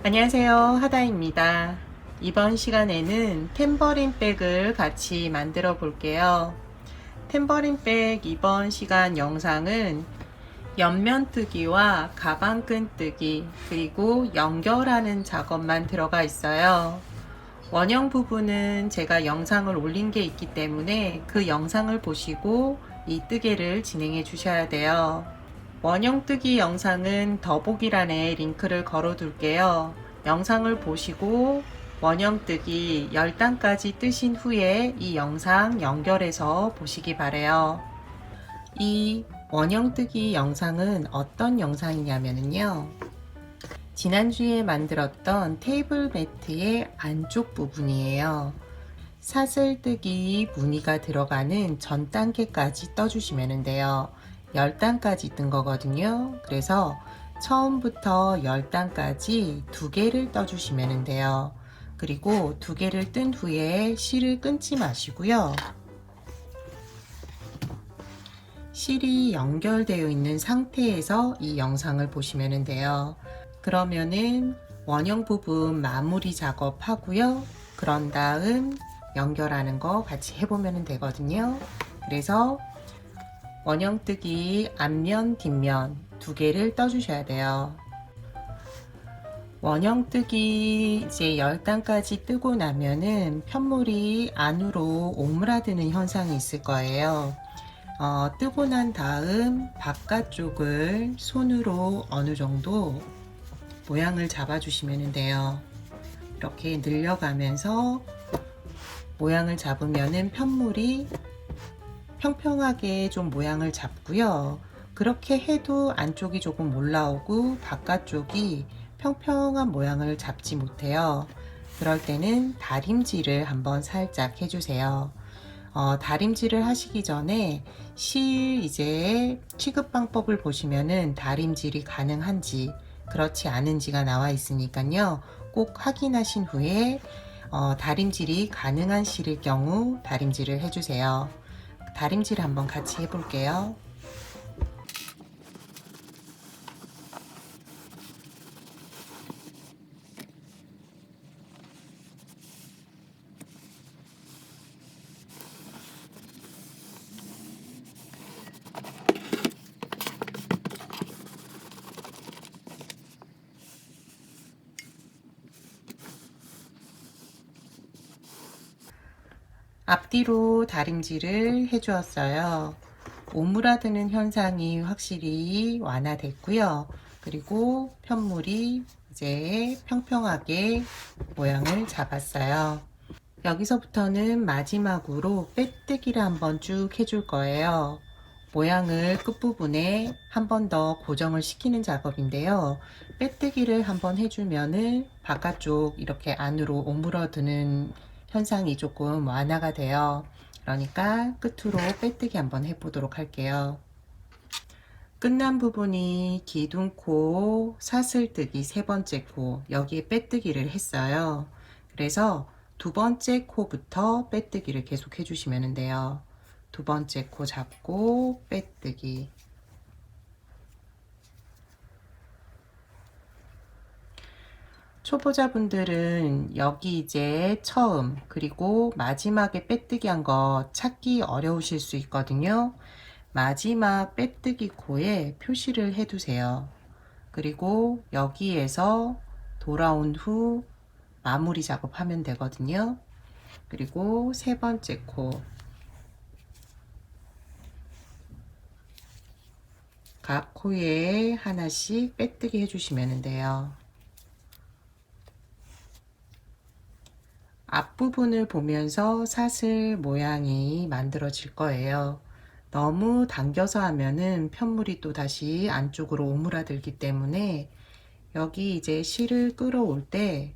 안녕하세요, 하다입니다. 이번 시간에는 탬버린 백을 같이 만들어 볼게요. 탬버린 백 이번 시간 영상은 옆면뜨기와 가방끈 뜨기 그리고 연결하는 작업만 들어가 있어요. 원형 부분은 제가 영상을 올린 게 있기 때문에 그 영상을 보시고 이 뜨개를 진행해 주셔야 돼요. 원형 뜨기 영상은 더보기란에 링크를 걸어 둘게요. 영상을 보시고 원형 뜨기 10단까지 뜨신 후에 이 영상 연결해서 보시기 바래요. 이 원형 뜨기 영상은 어떤 영상이냐면요. 지난주에 만들었던 테이블 매트의 안쪽 부분이에요. 사슬뜨기 무늬가 들어가는 전 단계까지 떠주시면 돼요. 10단까지 뜬 거거든요. 그래서 처음부터 10단까지 2개를 떠주시면 돼요. 그리고 2개를 뜬 후에 실을 끊지 마시고요. 실이 연결되어 있는 상태에서 이 영상을 보시면 돼요. 그러면은 원형 부분 마무리 작업하고요. 그런 다음 연결하는 거 같이 해보면 되거든요. 그래서 원형 뜨기 앞면 뒷면 2개를 떠주셔야 돼요. 원형 뜨기 이제 10단까지 뜨고 나면은 편물이 안으로 오므라드는 현상이 있을 거예요. 뜨고 난 다음 바깥쪽을 손으로 어느 정도 모양을 잡아 주시면 돼요. 이렇게 늘려가면서 모양을 잡으면은 편물이 평평하게 좀 모양을 잡고요. 그렇게 해도 안쪽이 조금 올라오고 바깥쪽이 평평한 모양을 잡지 못해요. 그럴 때는 다림질을 한번 살짝 해주세요. 다림질을 하시기 전에 실 이제 취급 방법을 보시면은 다림질이 가능한지 그렇지 않은지가 나와 있으니까요. 꼭 확인하신 후에 다림질이 가능한 실일 경우 다림질을 해주세요. 다림질 한번 같이 해볼게요. 앞뒤로 다림질을 해주었어요. 오므라드는 현상이 확실히 완화됐고요. 그리고 편물이 이제 평평하게 모양을 잡았어요. 여기서부터는 마지막으로 빼뜨기를 한번 쭉 해줄 거예요. 모양을 끝부분에 한 번 더 고정을 시키는 작업인데요. 빼뜨기를 한번 해주면은 바깥쪽 이렇게 안으로 오므러드는 현상이 조금 완화가 돼요. 그러니까 끝으로 빼뜨기 한번 해보도록 할게요. 끝난 부분이 기둥코, 사슬뜨기 세 번째 코, 여기에 빼뜨기를 했어요. 그래서 두 번째 코부터 빼뜨기를 계속 해주시면 돼요. 두 번째 코 잡고 빼뜨기. 초보자분들은 여기 이제 처음 그리고 마지막에 빼뜨기 한 거 찾기 어려우실 수 있거든요. 마지막 빼뜨기 코에 표시를 해 두세요. 그리고 여기에서 돌아온 후 마무리 작업하면 되거든요. 그리고 세 번째 코 각 코에 하나씩 빼뜨기 해주시면 돼요. 앞부분을 보면서 사슬 모양이 만들어질 거예요. 너무 당겨서 하면은 편물이 또 다시 안쪽으로 오므라들기 때문에 여기 이제 실을 끌어올 때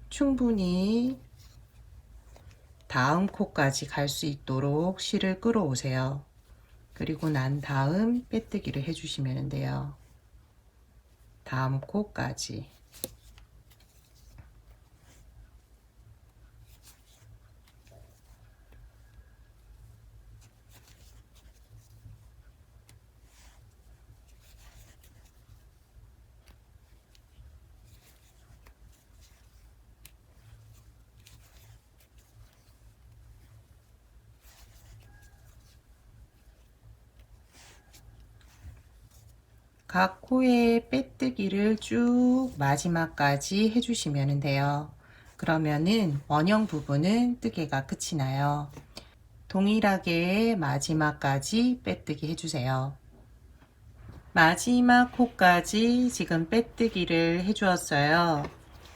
충분히 다음 코까지 갈 수 있도록 실을 끌어오세요. 그리고 난 다음 빼뜨기를 해주시면 돼요. 다음 코까지. 각 코에 빼뜨기를 쭉 마지막까지 해주시면 돼요. 그러면은 원형 부분은 뜨개가 끝이 나요. 동일하게 마지막까지 빼뜨기 해주세요. 마지막 코까지 지금 빼뜨기를 해주었어요.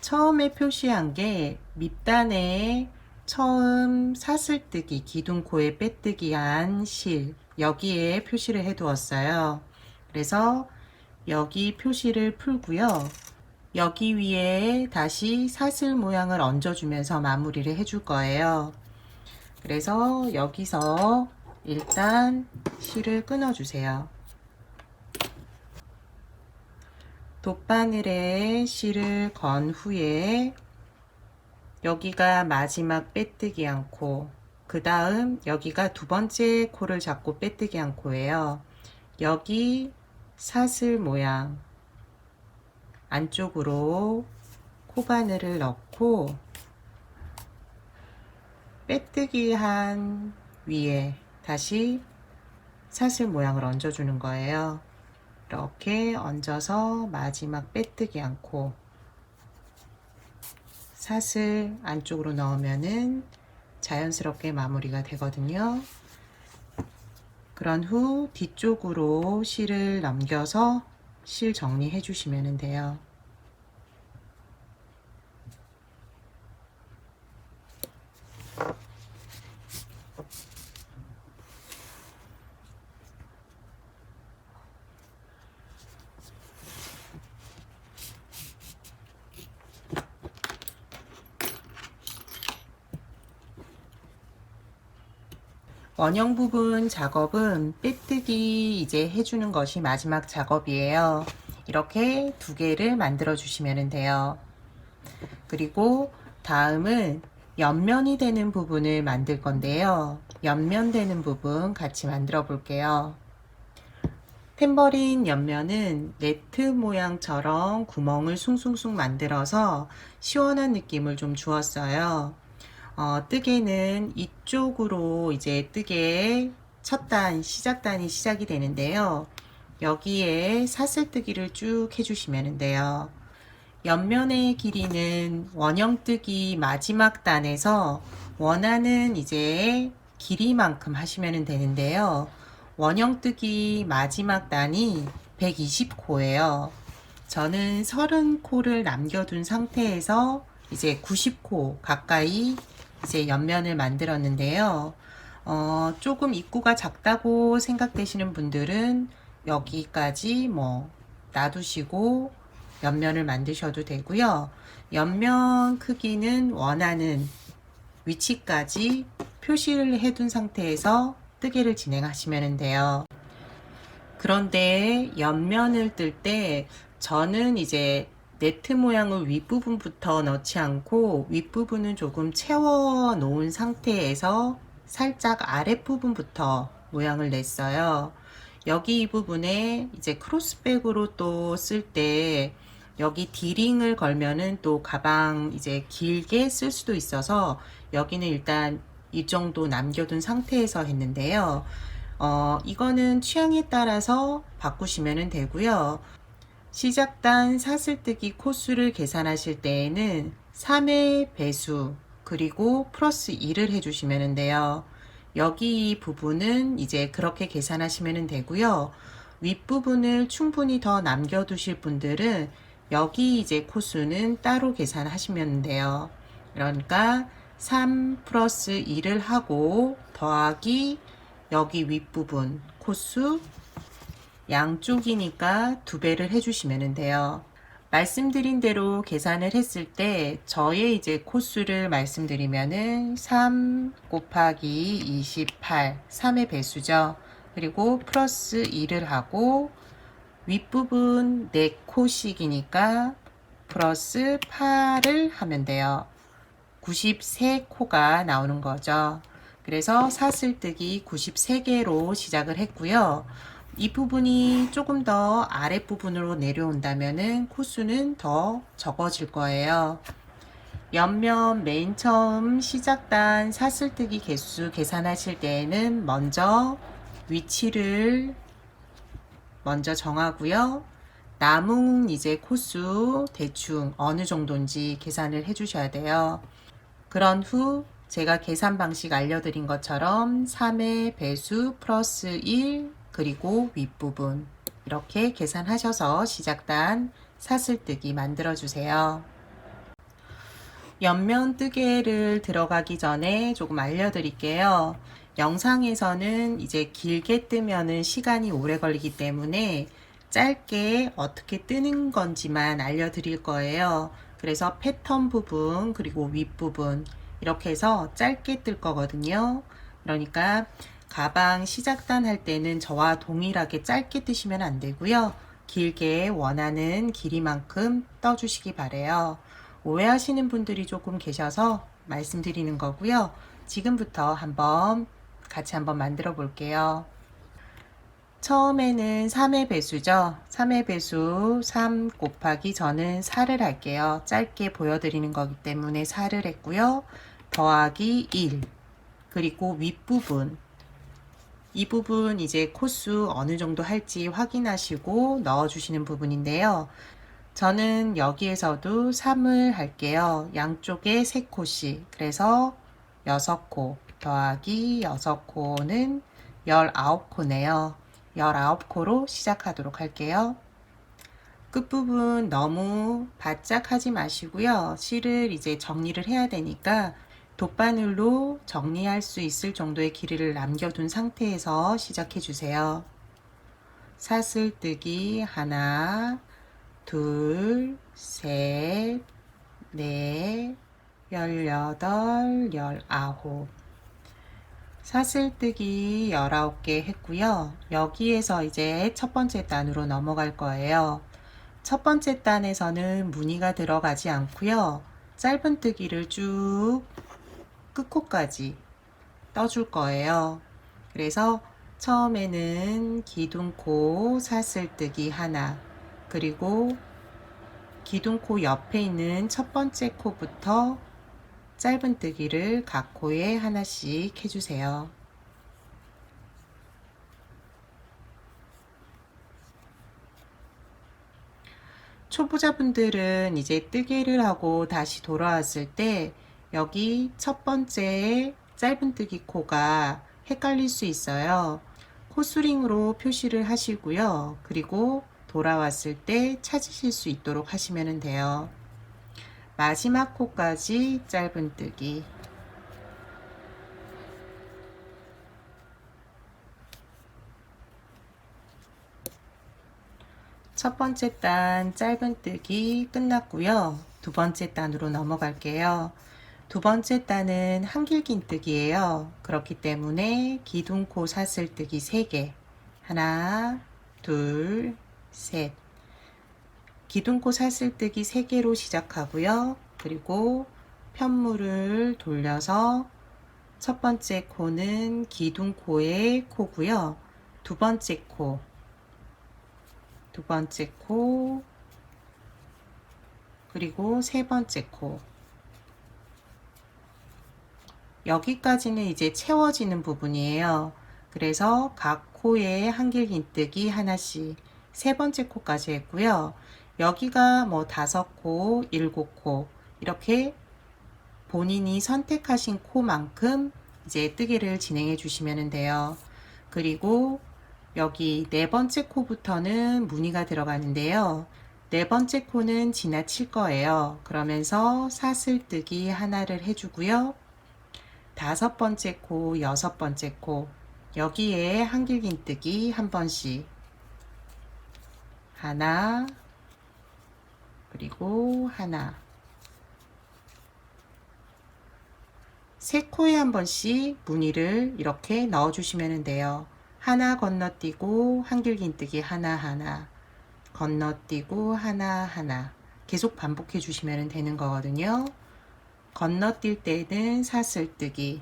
처음에 표시한 게 밑단에 처음 사슬뜨기 기둥코에 빼뜨기 한 실 여기에 표시를 해 두었어요. 그래서 여기 표시를 풀고요. 여기 위에 다시 사슬 모양을 얹어주면서 마무리를 해줄 거예요. 그래서 여기서 일단 실을 끊어주세요. 돗바늘에 실을 건 후에 여기가 마지막 빼뜨기 한 코, 그 다음 여기가 두 번째 코를 잡고 빼뜨기 한 코예요. 여기 사슬 모양 안쪽으로 코바늘을 넣고 빼뜨기 한 위에 다시 사슬 모양을 얹어주는 거예요. 이렇게 얹어서 마지막 빼뜨기 한 코 사슬 안쪽으로 넣으면은 자연스럽게 마무리가 되거든요. 그런 후 뒤쪽으로 실을 넘겨서 실 정리해 주시면 돼요. 원형 부분 작업은 빼뜨기 이제 해주는 것이 마지막 작업이에요. 이렇게 두 개를 만들어 주시면 돼요. 그리고 다음은 옆면이 되는 부분을 만들 건데요. 옆면 되는 부분 같이 만들어 볼게요. 탬버린 옆면은 네트 모양처럼 구멍을 숭숭숭 만들어서 시원한 느낌을 좀 주었어요. 뜨개는 이쪽으로 이제 뜨개의 첫 단, 시작단이 시작이 되는데요. 여기에 사슬뜨기를 쭉 해주시면 돼요. 옆면의 길이는 원형뜨기 마지막 단에서 원하는 이제 길이만큼 하시면 되는데요. 원형뜨기 마지막 단이 120코예요. 저는 30코를 남겨둔 상태에서 이제 90코 가까이 이제 옆면을 만들었는데요. 조금 입구가 작다고 생각되시는 분들은 여기까지 뭐 놔두시고 옆면을 만드셔도 되고요. 옆면 크기는 원하는 위치까지 표시를 해둔 상태에서 뜨개를 진행하시면 돼요. 그런데 옆면을 뜰 때 저는 이제 네트 모양을 윗부분부터 넣지 않고 윗부분은 조금 채워 놓은 상태에서 살짝 아랫부분부터 모양을 냈어요. 여기 이 부분에 이제 크로스백으로 또 쓸 때 여기 디링을 걸면은 또 가방 이제 길게 쓸 수도 있어서 여기는 일단 이 정도 남겨둔 상태에서 했는데요. 이거는 취향에 따라서 바꾸시면 되고요. 시작단 사슬뜨기 코수를 계산하실 때에는 3의 배수 그리고 플러스 2를 해주시면 돼요. 여기 이 부분은 이제 그렇게 계산하시면 되고요. 윗부분을 충분히 더 남겨두실 분들은 여기 이제 코수는 따로 계산하시면 돼요. 그러니까 3 플러스 2를 하고 더하기 여기 윗부분 코수 양쪽이니까 2배를 해주시면 돼요. 말씀드린 대로 계산을 했을 때 저의 이제 코수를 말씀드리면은 3 곱하기 28 3의 배수죠. 그리고 플러스 2를 하고 윗부분 4코씩이니까 플러스 8을 하면 돼요. 93코가 나오는 거죠. 그래서 사슬뜨기 93개로 시작을 했고요. 이 부분이 조금 더 아랫부분으로 내려온다면은 코수는 더 적어질 거예요. 옆면 맨 처음 시작단 사슬뜨기 개수 계산하실 때에는 먼저 위치를 먼저 정하고요. 남은 이제 코수 대충 어느 정도인지 계산을 해 주셔야 돼요. 그런 후 제가 계산 방식 알려드린 것처럼 3의 배수 플러스 1 그리고 윗부분 이렇게 계산하셔서 시작단 사슬뜨기 만들어 주세요. 옆면 뜨개를 들어가기 전에 조금 알려드릴게요. 영상에서는 이제 길게 뜨면은 시간이 오래 걸리기 때문에 짧게 어떻게 뜨는 건지만 알려드릴 거예요. 그래서 패턴 부분 그리고 윗부분 이렇게 해서 짧게 뜰 거거든요. 그러니까 가방 시작단 할 때는 저와 동일하게 짧게 뜨시면 안 되고요. 길게 원하는 길이만큼 떠주시기 바래요. 오해하시는 분들이 조금 계셔서 말씀드리는 거고요. 지금부터 같이 한번 만들어 볼게요. 처음에는 3의 배수죠. 3의 배수 3 곱하기 저는 4를 할게요. 짧게 보여드리는 거기 때문에 4를 했고요. 더하기 1 그리고 윗부분 이 부분 이제 코수 어느 정도 할지 확인하시고 넣어주시는 부분인데요. 저는 여기에서도 3을 할게요. 양쪽에 3코씩. 그래서 6코 더하기 6코는 19코네요. 19코로 시작하도록 할게요. 끝부분 너무 바짝 하지 마시고요. 실을 이제 정리를 해야 되니까 돗바늘로 정리할 수 있을 정도의 길이를 남겨둔 상태에서 시작해 주세요. 사슬뜨기 하나, 둘, 셋, 넷, 18, 19 사슬뜨기 19개 했고요. 여기에서 이제 첫 번째 단으로 넘어갈 거예요. 첫 번째 단에서는 무늬가 들어가지 않고요. 짧은뜨기를 쭉 끝코까지 떠줄 거예요. 그래서 처음에는 기둥코 사슬뜨기 하나, 그리고 기둥코 옆에 있는 첫 번째 코부터 짧은뜨기를 각 코에 하나씩 해주세요. 초보자분들은 이제 뜨개를 하고 다시 돌아왔을 때 여기 첫 번째 짧은뜨기 코가 헷갈릴 수 있어요. 코스링으로 표시를 하시고요. 그리고 돌아왔을 때 찾으실 수 있도록 하시면 돼요. 마지막 코까지 짧은뜨기. 첫 번째 단 짧은뜨기 끝났고요. 두 번째 단으로 넘어갈게요. 두 번째 단은 한길긴뜨기예요. 그렇기 때문에 기둥코 사슬뜨기 3개. 하나, 둘, 셋. 기둥코 사슬뜨기 3개로 시작하고요. 그리고 편물을 돌려서 첫 번째 코는 기둥코의 코고요. 두 번째 코, 그리고 세 번째 코. 여기까지는 이제 채워지는 부분이에요. 그래서 각 코에 한길긴뜨기 하나씩 세 번째 코까지 했고요. 여기가 뭐 5코, 7코 이렇게 본인이 선택하신 코만큼 이제 뜨개를 진행해 주시면 돼요. 그리고 여기 네 번째 코부터는 무늬가 들어가는데요. 네 번째 코는 지나칠 거예요. 그러면서 사슬뜨기 하나를 해주고요. 다섯 번째 코, 여섯 번째 코 여기에 한길긴뜨기 한 번씩 하나 그리고 하나 세 코에 한 번씩 무늬를 이렇게 넣어 주시면 돼요. 하나 건너뛰고 한길긴뜨기 하나하나 건너뛰고 하나하나 계속 반복해 주시면 되는 거거든요. 건너뛸 때는 사슬뜨기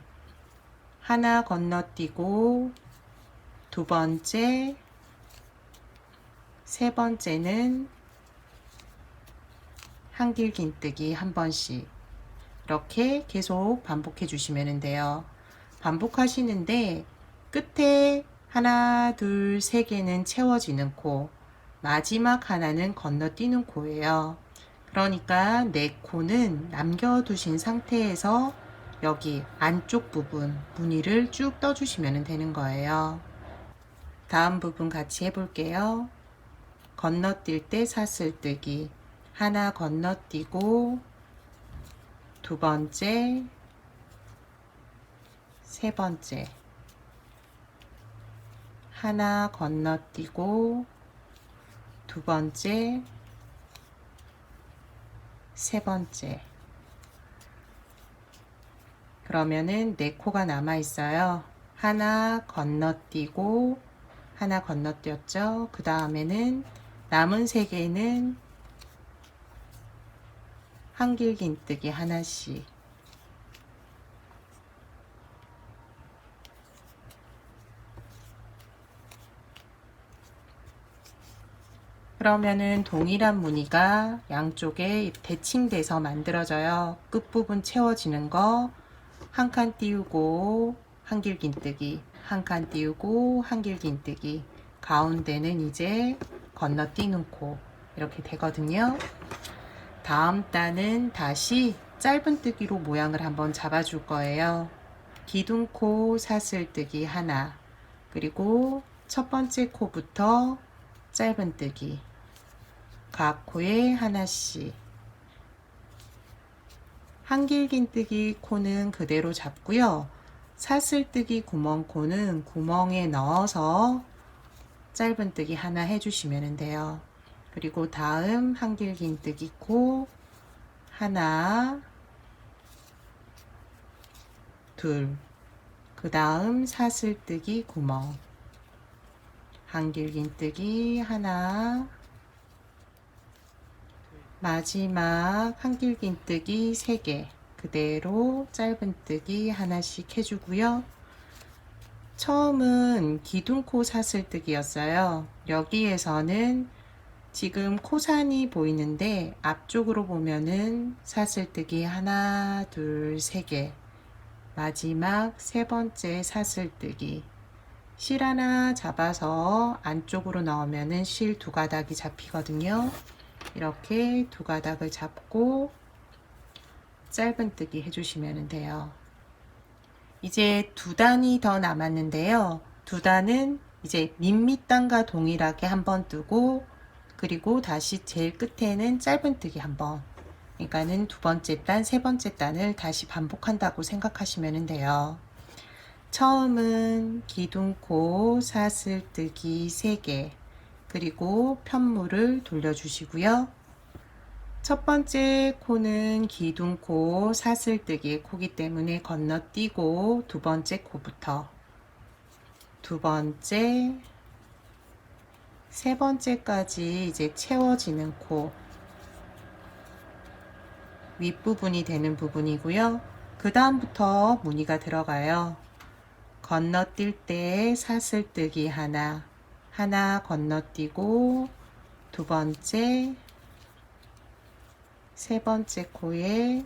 하나 건너뛰고 두 번째 세 번째는 한길긴뜨기 한 번씩 이렇게 계속 반복해 주시면 돼요. 반복하시는데 끝에 하나, 둘, 세 개는 채워지는 코, 마지막 하나는 건너뛰는 코예요. 그러니까 네 코는 남겨두신 상태에서 여기 안쪽 부분 무늬를 쭉 떠주시면 되는 거예요. 다음 부분 같이 해볼게요. 건너뛸 때 사슬뜨기 하나 건너뛰고 두 번째, 세 번째 하나 건너뛰고 두 번째, 세 번째. 그러면은 네 코가 남아 있어요. 하나 건너뛰고 하나 건너뛰었죠. 그 다음에는 남은 세 개는 한길긴뜨기 하나씩. 그러면은 동일한 무늬가 양쪽에 대칭돼서 만들어져요. 끝부분 채워지는 거 한 칸 띄우고 한길긴뜨기, 한 칸 띄우고 한길긴뜨기, 가운데는 이제 건너뛰는 코 이렇게 되거든요. 다음 단은 다시 짧은뜨기로 모양을 한번 잡아줄 거예요. 기둥코 사슬뜨기 하나, 그리고 첫 번째 코부터 짧은뜨기, 각 코에 하나씩. 한길긴뜨기 코는 그대로 잡고요. 사슬뜨기 구멍코는 구멍에 넣어서 짧은뜨기 하나 해주시면 돼요. 그리고 다음 한길긴뜨기 코 하나, 둘, 그 다음 사슬뜨기 구멍, 한길긴뜨기 하나, 마지막 한길긴뜨기 3개, 그대로 짧은뜨기 하나씩 해주고요. 처음은 기둥코 사슬뜨기였어요. 여기에서는 지금 코산이 보이는데 앞쪽으로 보면은 사슬뜨기 하나, 둘, 3개, 마지막 세 번째 사슬뜨기, 실 하나 잡아서 안쪽으로 넣으면은 실 두 가닥이 잡히거든요. 이렇게 두 가닥을 잡고 짧은뜨기 해주시면 돼요. 이제 두 단이 더 남았는데요. 두 단은 이제 밑단과 동일하게 한번 뜨고, 그리고 다시 제일 끝에는 짧은뜨기 한번, 그러니까는 두 번째 단, 세 번째 단을 다시 반복한다고 생각하시면 돼요. 처음은 기둥코 사슬뜨기 3개, 그리고 편물을 돌려주시고요. 첫 번째 코는 기둥코 사슬뜨기 코기 때문에 건너뛰고 두 번째 코부터 두 번째, 세 번째까지 이제 채워지는 코 윗부분이 되는 부분이고요. 그 다음부터 무늬가 들어가요. 건너뛸 때 사슬뜨기 하나, 하나 건너뛰고 두 번째, 세 번째 코에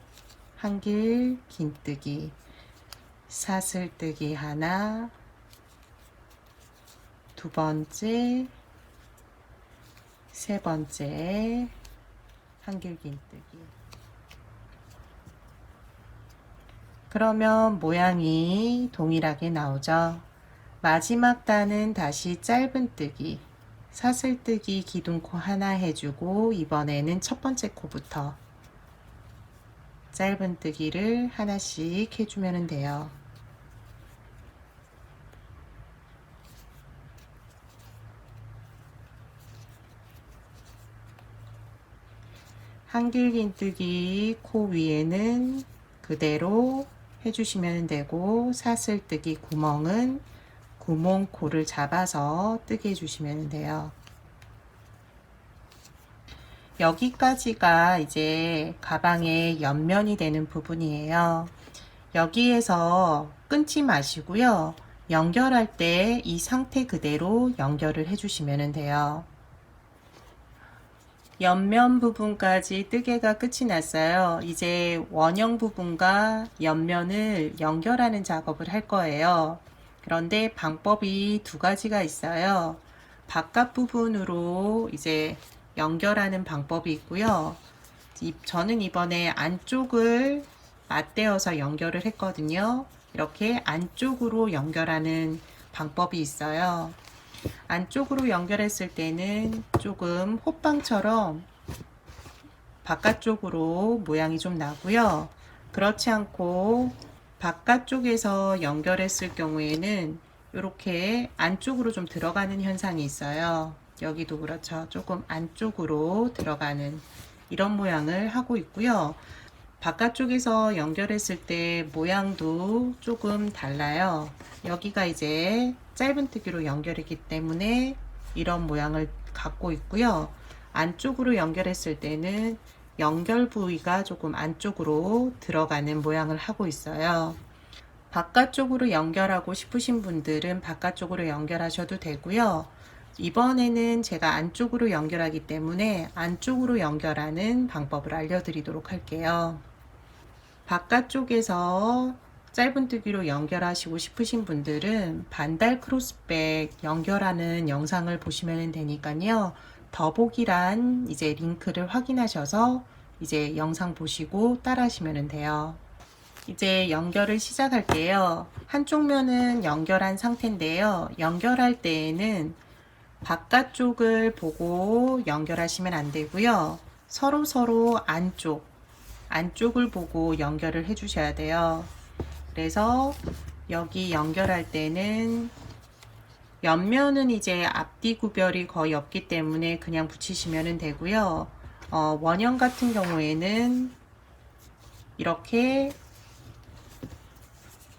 한길 긴뜨기, 사슬뜨기 하나, 두 번째, 세 번째, 한길 긴뜨기. 그러면 모양이 동일하게 나오죠. 마지막 단은 다시 짧은뜨기, 사슬뜨기 기둥코 하나 해주고, 이번에는 첫 번째 코부터 짧은뜨기를 하나씩 해주면 돼요. 한길긴뜨기 코 위에는 그대로 해주시면 되고, 사슬뜨기 구멍은 구멍코를 잡아서 뜨게 해주시면 돼요. 여기까지가 이제 가방의 옆면이 되는 부분이에요. 여기에서 끊지 마시고요. 연결할 때 이 상태 그대로 연결을 해주시면 돼요. 옆면 부분까지 뜨개가 끝이 났어요. 이제 원형 부분과 옆면을 연결하는 작업을 할 거예요. 그런데 방법이 두 가지가 있어요. 바깥 부분으로 이제 연결하는 방법이 있고요. 저는 이번에 안쪽을 맞대어서 연결을 했거든요. 이렇게 안쪽으로 연결하는 방법이 있어요. 안쪽으로 연결했을 때는 조금 호빵처럼 바깥쪽으로 모양이 좀 나고요. 그렇지 않고 바깥쪽에서 연결했을 경우에는 이렇게 안쪽으로 좀 들어가는 현상이 있어요. 여기도 그렇죠. 조금 안쪽으로 들어가는 이런 모양을 하고 있고요. 바깥쪽에서 연결했을 때 모양도 조금 달라요. 여기가 이제 짧은뜨기로 연결했기 때문에 이런 모양을 갖고 있고요. 안쪽으로 연결했을 때는 연결 부위가 조금 안쪽으로 들어가는 모양을 하고 있어요. 바깥쪽으로 연결하고 싶으신 분들은 바깥쪽으로 연결하셔도 되고요. 이번에는 제가 안쪽으로 연결하기 때문에 안쪽으로 연결하는 방법을 알려드리도록 할게요. 바깥쪽에서 짧은뜨기로 연결하시고 싶으신 분들은 반달 크로스백 연결하는 영상을 보시면 되니까요. 더보기란 이제 링크를 확인하셔서 이제 영상 보시고 따라 하시면 돼요. 이제 연결을 시작할게요. 한쪽 면은 연결한 상태인데요. 연결할 때에는 바깥쪽을 보고 연결하시면 안 되고요. 서로 안쪽을 보고 연결을 해 주셔야 돼요. 그래서 여기 연결할 때는 옆면은 이제 앞뒤 구별이 거의 없기 때문에 그냥 붙이시면 되고요. 원형 같은 경우에는 이렇게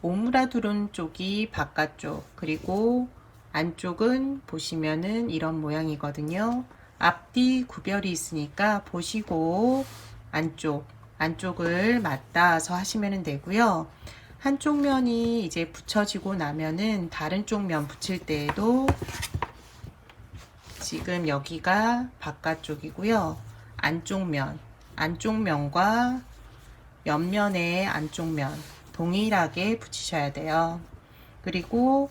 오므라두른 쪽이 바깥쪽, 그리고 안쪽은 보시면은 이런 모양이거든요. 앞뒤 구별이 있으니까 보시고 안쪽을 맞닿아서 하시면 되고요. 한쪽 면이 이제 붙여지고 나면은 다른 쪽 면 붙일 때에도 지금 여기가 바깥쪽이고요. 안쪽 면과 옆면의 안쪽 면 동일하게 붙이셔야 돼요. 그리고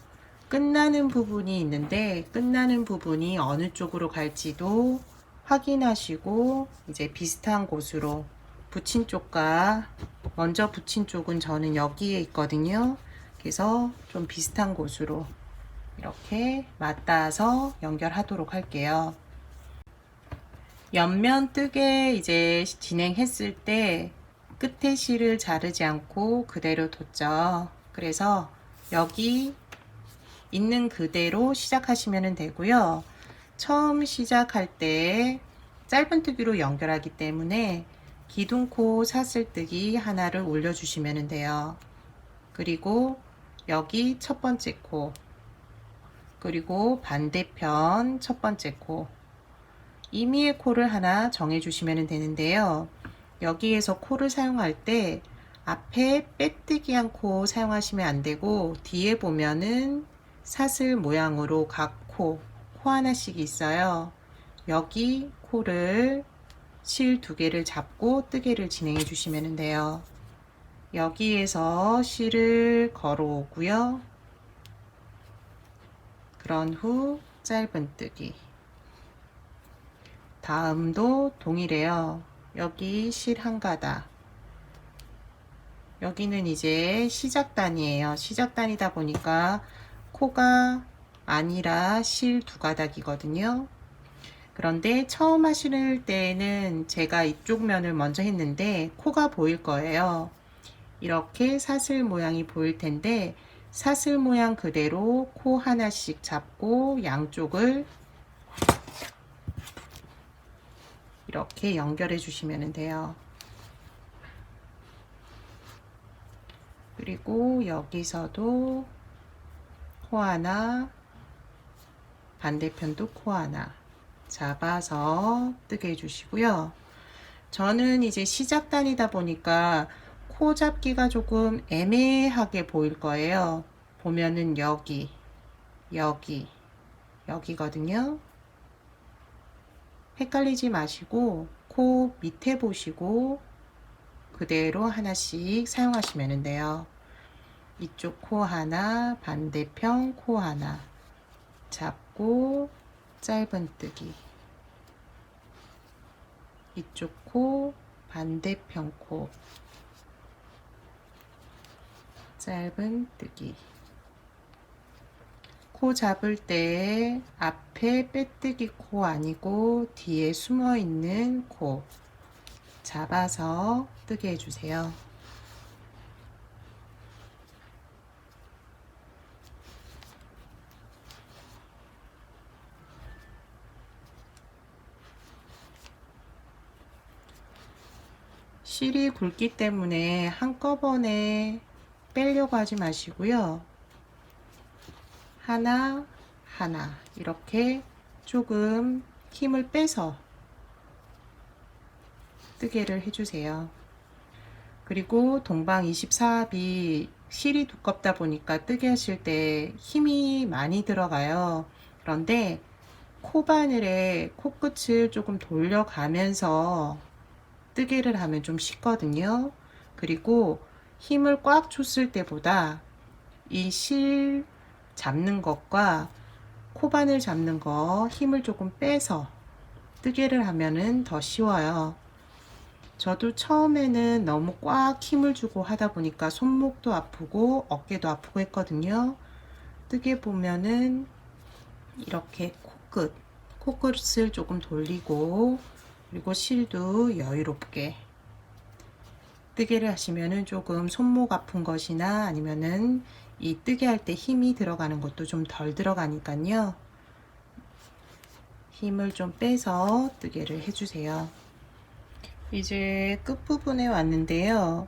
끝나는 부분이 있는데 끝나는 부분이 어느 쪽으로 갈지도 확인하시고 이제 비슷한 곳으로 붙인 쪽과 먼저 붙인 쪽은 저는 여기에 있거든요. 그래서 좀 비슷한 곳으로 이렇게 맞닿아서 연결하도록 할게요. 옆면 뜨개 이제 진행했을 때 끝에 실을 자르지 않고 그대로 뒀죠. 그래서 여기 있는 그대로 시작하시면 되고요. 처음 시작할 때 짧은뜨기로 연결하기 때문에 기둥코 사슬뜨기 하나를 올려주시면 돼요. 그리고 여기 첫 번째 코, 그리고 반대편 첫 번째 코, 임의의 코를 하나 정해 주시면 되는데요. 여기에서 코를 사용할 때 앞에 빼뜨기한 코 사용하시면 안 되고 뒤에 보면은 사슬 모양으로 각 코 하나씩 있어요. 여기 코를 실 두 개를 잡고 뜨개를 진행해 주시면 돼요. 여기에서 실을 걸어오고요. 그런 후 짧은뜨기. 다음도 동일해요. 여기 실 한 가닥. 여기는 이제 시작단이에요. 시작단이다 보니까 코가 아니라 실 두 가닥이거든요. 그런데 처음 하실 때는 제가 이쪽 면을 먼저 했는데 코가 보일 거예요. 이렇게 사슬 모양이 보일 텐데 사슬 모양 그대로 코 하나씩 잡고 양쪽을 이렇게 연결해 주시면 돼요. 그리고 여기서도 코 하나, 반대편도 코 하나 잡아서 뜨게 해주시고요. 저는 이제 시작단이다 보니까 코 잡기가 조금 애매하게 보일 거예요. 보면은 여기거든요. 헷갈리지 마시고 코 밑에 보시고 그대로 하나씩 사용하시면 돼요. 이쪽 코 하나, 반대편 코 하나 잡고 짧은뜨기, 이쪽 코, 반대편 코 짧은뜨기. 코 잡을 때 앞에 빼뜨기 코 아니고 뒤에 숨어 있는 코 잡아서 뜨게 해주세요. 실이 굵기 때문에 한꺼번에 빼려고 하지 마시고요. 하나 하나 이렇게 조금 힘을 빼서 뜨개를 해주세요. 그리고 동방 24합이 실이 두껍다 보니까 뜨개 하실 때 힘이 많이 들어가요. 그런데 코바늘에 코끝을 조금 돌려가면서 뜨개를 하면 좀 쉽거든요. 그리고 힘을 꽉 줬을 때보다 이 실 잡는 것과 코바늘 잡는 거 힘을 조금 빼서 뜨개를 하면은 더 쉬워요. 저도 처음에는 너무 꽉 힘을 주고 하다 보니까 손목도 아프고 어깨도 아프고 했거든요. 뜨개 보면은 이렇게 코끝을 조금 돌리고, 그리고 실도 여유롭게 뜨개를 하시면은 조금 손목 아픈 것이나 아니면은 이 뜨개 할 때 힘이 들어가는 것도 좀 덜 들어가니까요. 힘을 좀 빼서 뜨개를 해주세요. 이제 끝부분에 왔는데요.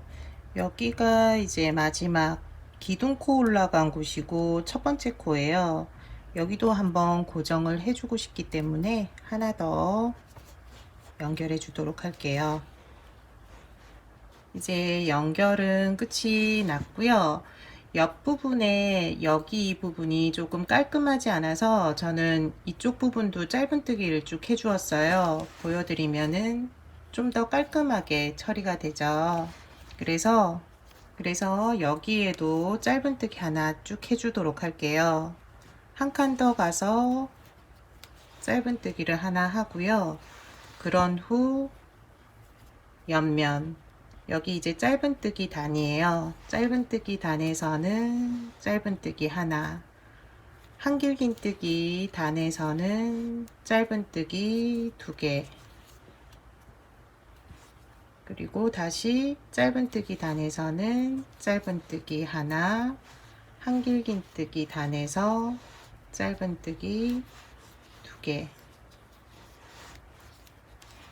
여기가 이제 마지막 기둥코 올라간 곳이고 첫 번째 코예요. 여기도 한번 고정을 해주고 싶기 때문에 하나 더 연결해 주도록 할게요. 이제 연결은 끝이 났고요. 옆부분에 여기 이 부분이 조금 깔끔하지 않아서 저는 이쪽 부분도 짧은뜨기를 쭉 해 주었어요. 보여드리면은 좀 더 깔끔하게 처리가 되죠. 그래서 여기에도 짧은뜨기 하나 쭉 해 주도록 할게요. 한 칸 더 가서 짧은뜨기를 하나 하고요. 그런 후 옆면, 여기 이제 짧은뜨기 단이에요. 짧은뜨기 단에서는 짧은뜨기 하나, 한길긴뜨기 단에서는 짧은뜨기 2개, 그리고 다시 짧은뜨기 단에서는 짧은뜨기 하나, 한길긴뜨기 단에서 짧은뜨기 2개,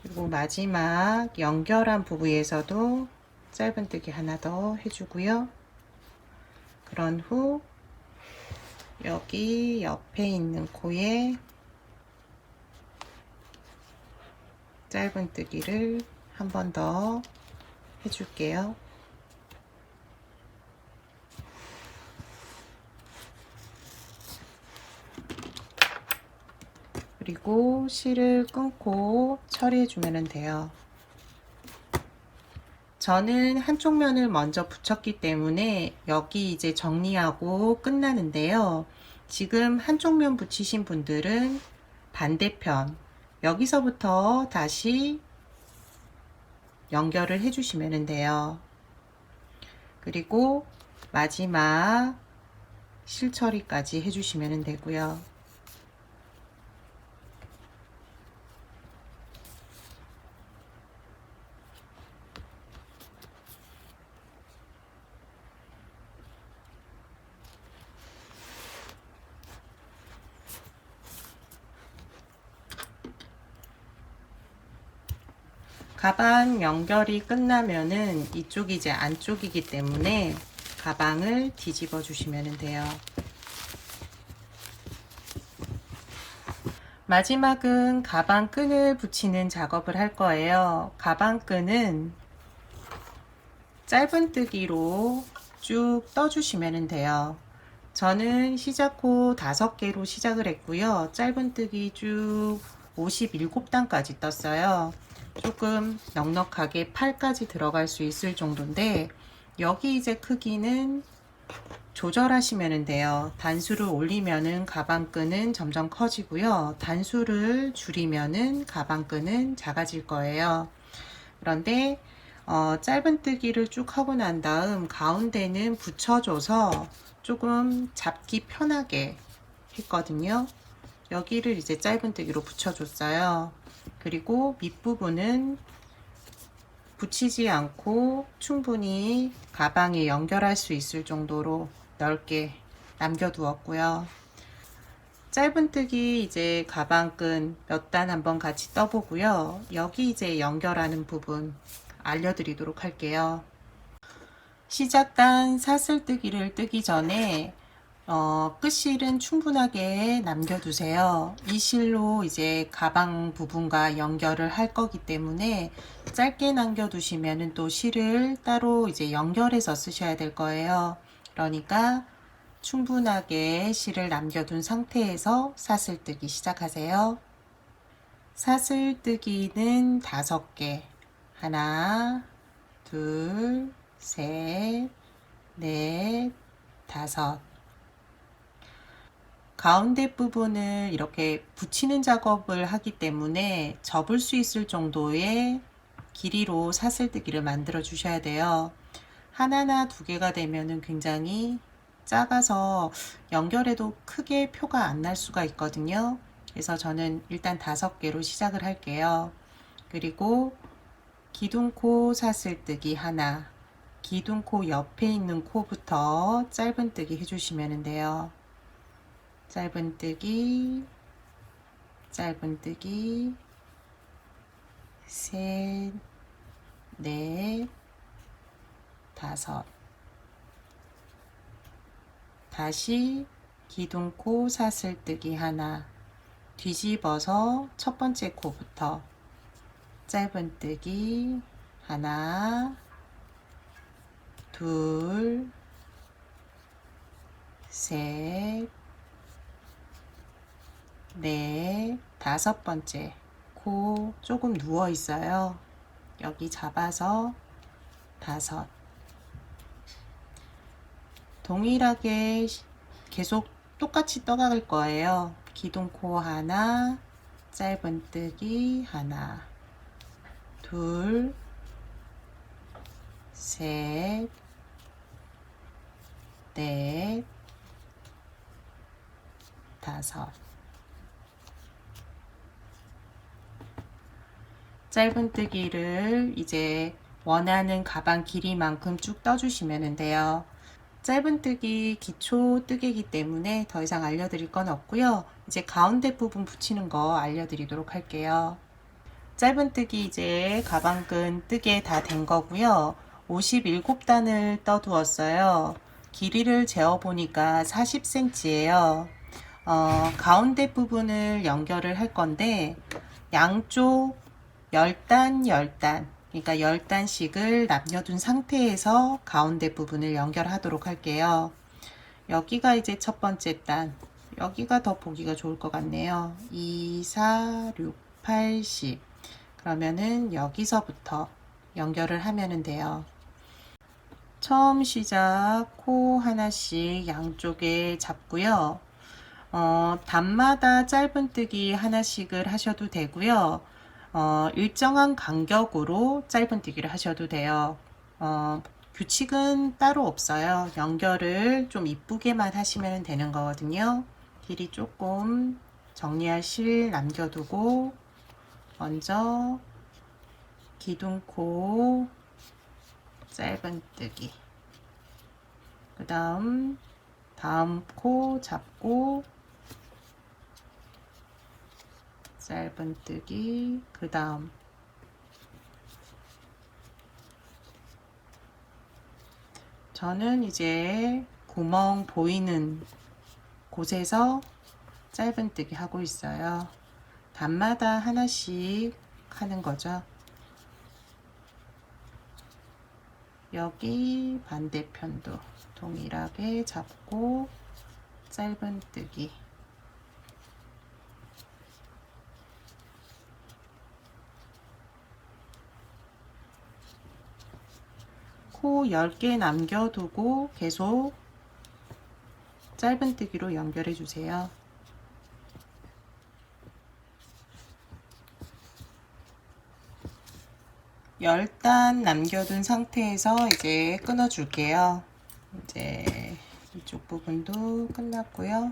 그리고 마지막 연결한 부분에서도 짧은뜨기 하나 더 해주고요. 그런 후 여기 옆에 있는 코에 짧은뜨기를 한 번 더 해줄게요. 그리고 실을 끊고 처리해 주면 돼요. 저는 한쪽 면을 먼저 붙였기 때문에 여기 이제 정리하고 끝나는데요. 지금 한쪽 면 붙이신 분들은 반대편 여기서부터 다시 연결을 해 주시면 돼요. 그리고 마지막 실 처리까지 해 주시면 되고요. 가방 연결이 끝나면은 이쪽이 이제 안쪽이기 때문에 가방을 뒤집어 주시면 돼요. 마지막은 가방 끈을 붙이는 작업을 할 거예요. 가방 끈은 짧은뜨기로 쭉 떠주시면 돼요. 저는 시작코 5개로 시작을 했고요. 짧은뜨기 쭉 57단까지 떴어요. 조금 넉넉하게 8까지 들어갈 수 있을 정도인데, 여기 이제 크기는 조절하시면 돼요. 단수를 올리면은 가방끈은 점점 커지고요. 단수를 줄이면은 가방끈은 작아질 거예요. 그런데 짧은뜨기를 쭉 하고 난 다음 가운데는 붙여줘서 조금 잡기 편하게 했거든요. 여기를 이제 짧은뜨기로 붙여줬어요. 그리고 밑부분은 붙이지 않고 충분히 가방에 연결할 수 있을 정도로 넓게 남겨두었고요. 짧은뜨기 이제 가방끈 몇 단 한번 같이 떠보고요. 여기 이제 연결하는 부분 알려드리도록 할게요. 시작단 사슬뜨기를 뜨기 전에 끝실은 충분하게 남겨두세요. 이 실로 이제 가방 부분과 연결을 할 거기 때문에 짧게 남겨두시면 또 실을 따로 이제 연결해서 쓰셔야 될 거예요. 그러니까 충분하게 실을 남겨둔 상태에서 사슬뜨기 시작하세요. 사슬뜨기는 5개. 하나, 둘, 셋, 넷, 5. 가운데 부분을 이렇게 붙이는 작업을 하기 때문에 접을 수 있을 정도의 길이로 사슬뜨기를 만들어 주셔야 돼요. 하나나 2개가 되면은 굉장히 작아서 연결해도 크게 표가 안 날 수가 있거든요. 그래서 저는 일단 5개로 시작을 할게요. 그리고 기둥코 사슬뜨기 하나, 기둥코 옆에 있는 코부터 짧은뜨기 해주시면 돼요. 짧은뜨기, 짧은뜨기, 셋, 넷, 5. 다시 기둥코 사슬뜨기 하나, 뒤집어서 첫 번째 코부터 짧은뜨기 하나, 둘, 셋, 넷, 5번째 코 조금 누워 있어요. 여기 잡아서 5. 동일하게 계속 똑같이 떠갈 거예요. 기둥코 하나, 짧은뜨기 하나, 둘, 셋, 넷, 5. 짧은뜨기를 이제 원하는 가방 길이만큼 쭉 떠주시면 돼요. 짧은뜨기 기초 뜨개이기 때문에 더 이상 알려드릴 건 없고요. 이제 가운데 부분 붙이는 거 알려드리도록 할게요. 짧은뜨기 이제 가방끈 뜨개 다 된 거고요. 57단을 떠두었어요. 길이를 재어보니까 40cm예요. 가운데 부분을 연결을 할 건데 양쪽 10단 10단 그러니까 10단씩을 남겨둔 상태에서 가운데 부분을 연결하도록 할게요. 여기가 이제 첫 번째 단, 여기가 더 보기가 좋을 것 같네요. 2, 4, 6, 8, 10. 그러면은 여기서부터 연결을 하면 돼요. 처음 시작 코 하나씩 양쪽에 잡고요. 단마다 짧은뜨기 하나씩을 하셔도 되고요. 일정한 간격으로 짧은뜨기를 하셔도 돼요. 규칙은 따로 없어요. 연결을 좀 이쁘게만 하시면 되는 거거든요. 길이 조금 정리할 실 남겨두고 먼저 기둥코 짧은뜨기, 그 다음 코 잡고 짧은뜨기, 그 다음 저는 이제 구멍 보이는 곳에서 짧은뜨기 하고 있어요. 단마다 하나씩 하는 거죠. 여기 반대편도 동일하게 잡고 짧은뜨기, 코 10개 남겨두고 계속 짧은뜨기로 연결해 주세요. 열단 남겨둔 상태에서 이제 끊어 줄게요. 이제 이쪽 부분도 끝났고요.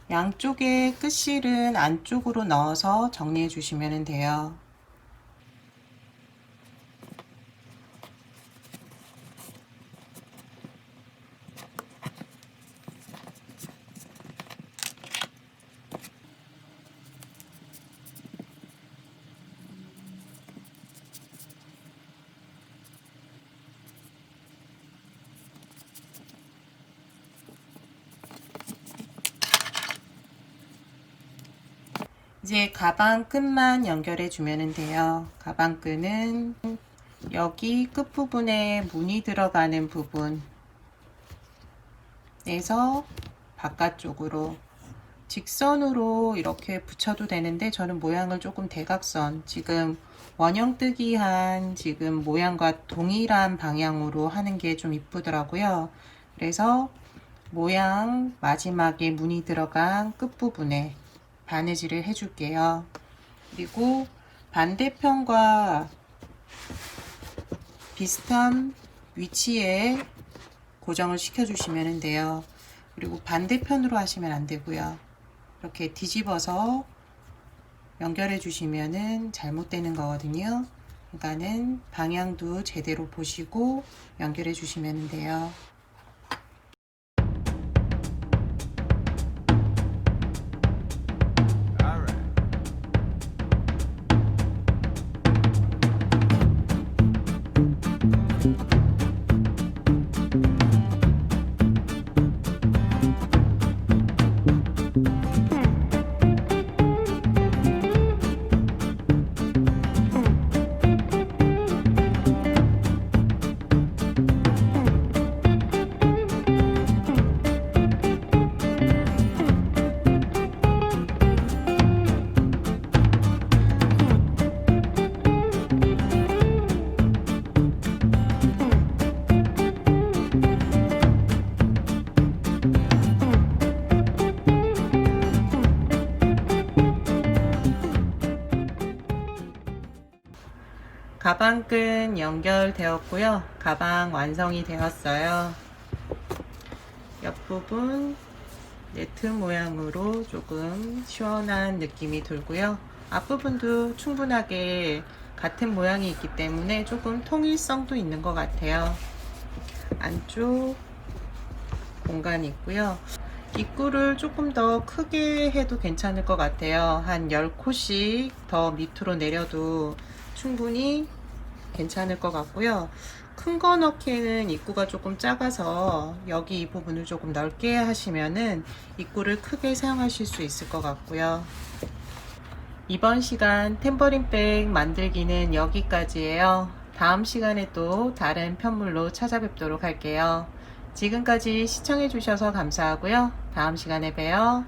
양쪽의 끝실은 안쪽으로 넣어서 정리해 주시면 돼요. 이제 가방 끈만 연결해 주면 돼요. 가방 끈은 여기 끝부분에 문이 들어가는 부분에서 바깥쪽으로 직선으로 이렇게 붙여도 되는데, 저는 모양을 조금 대각선, 지금 원형뜨기한 지금 모양과 동일한 방향으로 하는 게 좀 이쁘더라고요. 그래서 모양 마지막에 문이 들어간 끝부분에 바느질을 해줄게요. 그리고 반대편과 비슷한 위치에 고정을 시켜주시면 돼요. 그리고 반대편으로 하시면 안 되고요. 이렇게 뒤집어서 연결해 주시면은 잘못되는 거거든요. 그러니까는 방향도 제대로 보시고 연결해 주시면 돼요. 가방끈 연결되었고요. 가방 완성이 되었어요. 옆부분 네트 모양으로 조금 시원한 느낌이 들고요. 앞부분도 충분하게 같은 모양이 있기 때문에 조금 통일성도 있는 것 같아요. 안쪽 공간이 있고요. 입구를 조금 더 크게 해도 괜찮을 것 같아요. 한 10코씩 더 밑으로 내려도 충분히 괜찮을 것 같고요. 큰 거 넣기에는 입구가 조금 작아서 여기 이 부분을 조금 넓게 하시면은 입구를 크게 사용하실 수 있을 것 같고요. 이번 시간 탬버린백 만들기는 여기까지예요. 다음 시간에 또 다른 편물로 찾아뵙도록 할게요. 지금까지 시청해 주셔서 감사하고요. 다음 시간에 봬요.